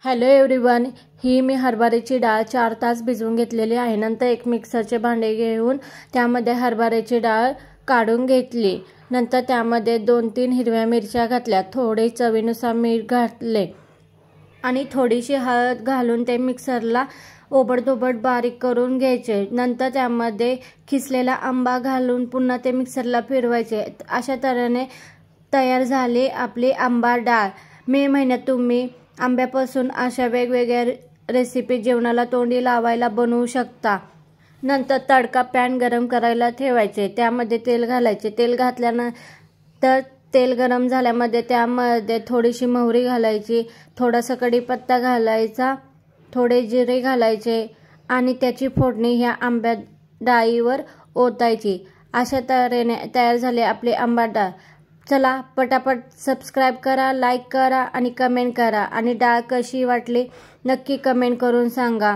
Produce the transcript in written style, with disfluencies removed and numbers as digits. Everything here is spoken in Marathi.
हॅलो एव्हरीवन, ही मी हरभऱ्याची डाळ 4 तास भिजवून घेतलेली आहे। नंतर एक मिक्सरचे भांडे घेऊन त्यामध्ये हरभऱ्याची डाळ काढून घेतली। नंतर त्यामध्ये 2-3 हिरव्या मिरच्या घातल्या, थोडे चवीनुसार मीठ घातले आणि थोडीशी हळद घालून ते मिक्सरला ओबडधोबड बारीक करून घ्यायचे। नंतर त्यामध्ये खिसलेला आंबा घालून पुन्हा ते मिक्सरला फिरवायचे। अशा तऱ्हेने तयार झाली आपली आंबा डाळ। मे महिन्यात तुम्ही आंब्यापासून अशा वेगवेगळ्या रेसिपी जेवणाला तोंडी लावायला बनवू शकता। नंतर तडका पॅन गरम करायला ठेवायचे, त्यामध्ये तेल घालायचे। तेल घातल्यानंतर तेल गरम झाल्यामध्ये त्यामध्ये थोडीशी मोहरी घालायची, थोडासा कढीपत्ता घालायचा, थोडे जिरे घालायचे आणि त्याची फोडणी ह्या आंब्या डाळीवर ओतायची। अशा तऱ्हेने तयार झाले आपली आंबा डाळ। चला पटापट सबस्क्राइब करा, लाईक करा आणि कमेंट करा आणि डाळ कशी वाटली नक्की कमेंट करून सांगा।